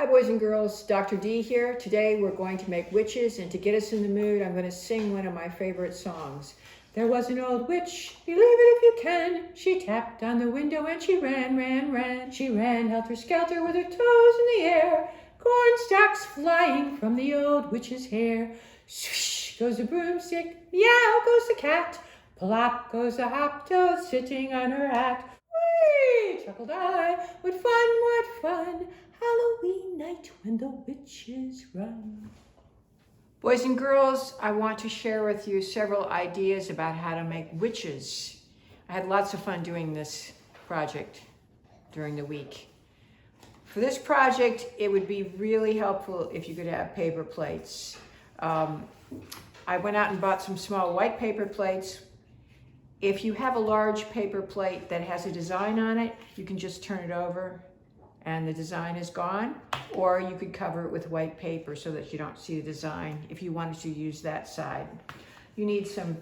boys and girls, Dr. D here. Today we're going to make witches, and to get us in the mood, I'm going to sing one of my favorite songs. There was an old witch, believe it if you can. She tapped on the window and she ran, ran, ran. She ran helter-skelter with her toes in the air. Corn stalks flying from the old witch's hair. Swish goes the broomstick, meow goes the cat. Plop goes the hop-toad sitting on her hat. Whee! Chuckled I, what fun, what fun. Halloween night when the witches run. Boys and girls, I want to share with you several ideas about how to make witches. I had lots of fun doing this project during the week. For this project, it would be really helpful if you could have paper plates. I went out and bought some small white paper plates. If you have a large paper plate that has a design on it, you can just turn it over and the design is gone, or you could cover it with white paper so that you don't see the design if you wanted to use that side. You need some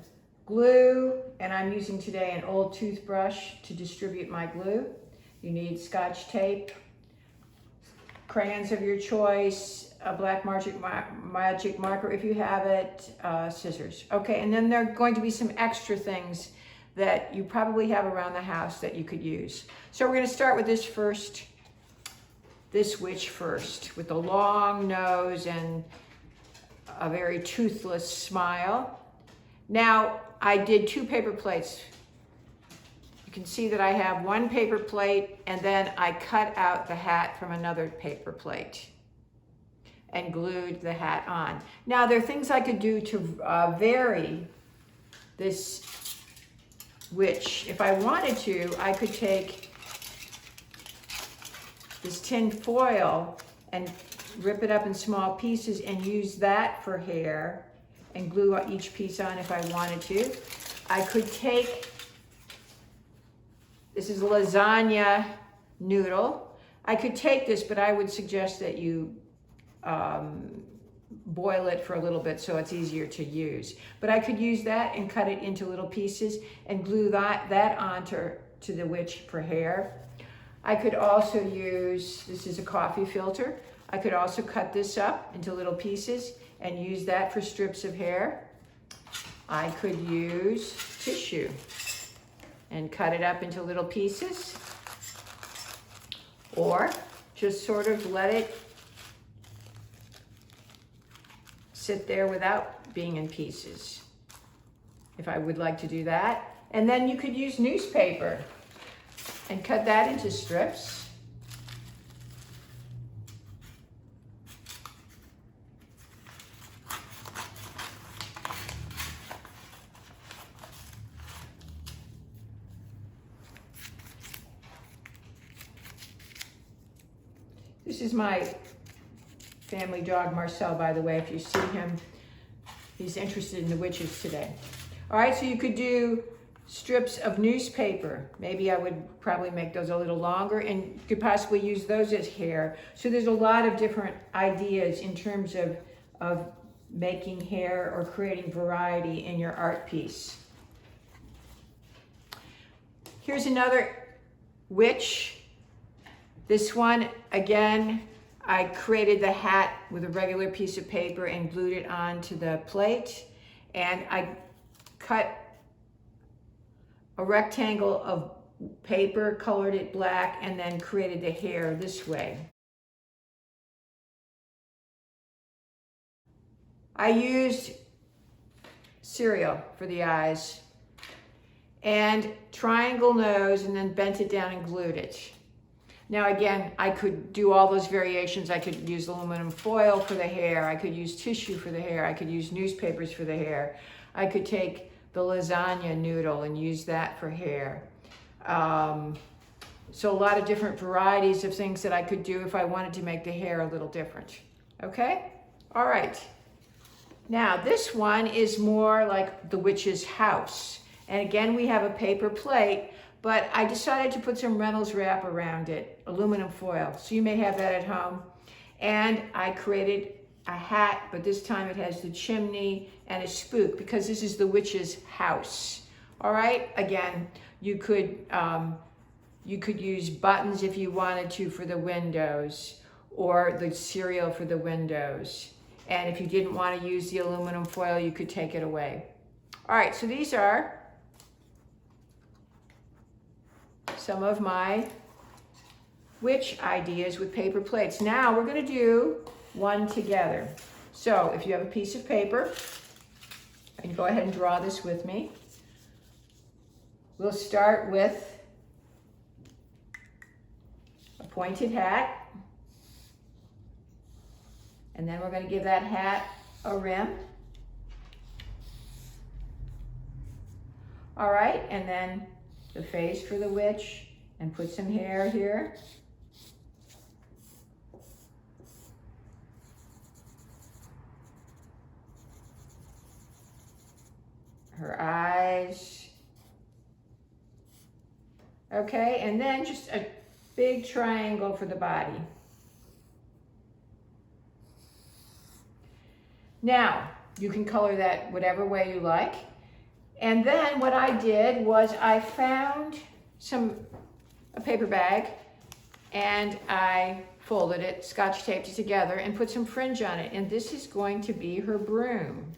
glue, and I'm using today an old toothbrush to distribute my glue. You need Scotch tape, crayons of your choice, a black magic marker if you have it, scissors. Okay, and then there are going to be some extra things that you probably have around the house that you could use. So we're going to start with this witch first, with a long nose and a very toothless smile. Now, I did 2 paper plates. You can see that I have 1 paper plate, and then I cut out the hat from another paper plate and glued the hat on. Now, there are things I could do to vary this witch. If I wanted to, I could take this tin foil and rip it up in small pieces and use that for hair and glue each piece on if I wanted to. I could take, this is a lasagna noodle. I could take this, but I would suggest that you boil it for a little bit so it's easier to use. But I could use that and cut it into little pieces and glue that onto the witch for hair. I could also use, this is a coffee filter. I could also cut this up into little pieces and use that for strips of hair. I could use tissue and cut it up into little pieces, or just sort of let it sit there without being in pieces, if I would like to do that. And then you could use newspaper and cut that into strips. This is my family dog, Marcel, by the way. If you see him, he's interested in the witches today. All right, so you could do strips of newspaper. Maybe I would probably make those a little longer, and you could possibly use those as hair. So there's a lot of different ideas in terms of making hair or creating variety in your art piece. Here's another witch. This one, again, I created the hat with a regular piece of paper and glued it onto the plate, and I cut a rectangle of paper, colored it black, and then created the hair this way. I used cereal for the eyes and triangle nose, and then bent it down and glued it. Now again, I could do all those variations. I could use aluminum foil for the hair. I could use tissue for the hair. I could use newspapers for the hair. I could take the lasagna noodle and use that for hair. So a lot of different varieties of things that I could do if I wanted to make the hair a little different. Okay? All right. Now this one is more like the witch's house. And again, we have a paper plate, but I decided to put some Reynolds wrap around it, aluminum foil. So you may have that at home. And I created a hat, but this time it has the chimney and a spook because this is the witch's house. All right, again, you could use buttons if you wanted to for the windows, or the cereal for the windows. And if you didn't want to use the aluminum foil, you could take it away. All right, so these are some of my witch ideas with paper plates. Now we're going to do one together. So if you have a piece of paper, and go ahead and draw this with me. We'll start with a pointed hat. And then we're going to give that hat a rim. All right, and then the face for the witch, and put some hair here. Her eyes. Okay, and then just a big triangle for the body. Now, you can color that whatever way you like. And then what I did was I found a paper bag, and I folded it, scotch taped it together, and put some fringe on it. And this is going to be her broom.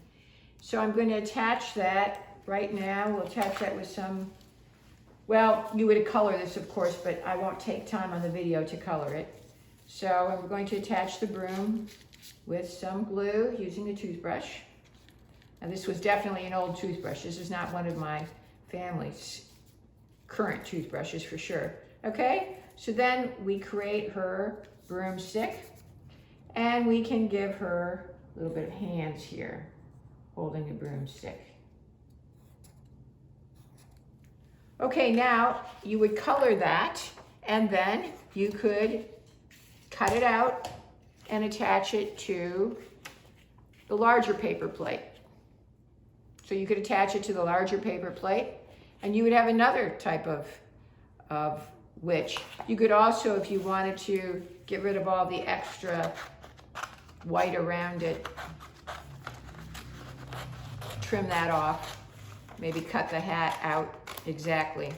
So I'm going to attach that right now. We'll attach that with some, well, you would color this, of course, but I won't take time on the video to color it. So we're going to attach the broom with some glue using a toothbrush. Now this was definitely an old toothbrush. This is not one of my family's current toothbrushes for sure. Okay, so then we create her broomstick, and we can give her a little bit of hands here, holding the broomstick. Okay, now you would color that, and then you could cut it out and attach it to the larger paper plate. So you could attach it to the larger paper plate, and you would have another type of witch. You could also, if you wanted to, get rid of all the extra white around it, trim that off, maybe cut the hat out exactly.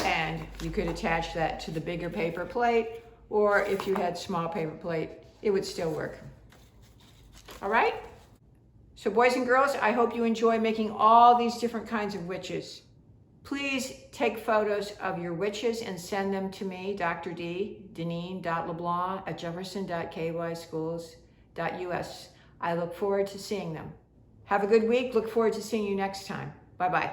And you could attach that to the bigger paper plate, or if you had small paper plate, it would still work. All right? So boys and girls, I hope you enjoy making all these different kinds of witches. Please take photos of your witches and send them to me, Dr. D, deneen.leblanc@jefferson.kyschools.us. I look forward to seeing them. Have a good week. Look forward to seeing you next time. Bye-bye.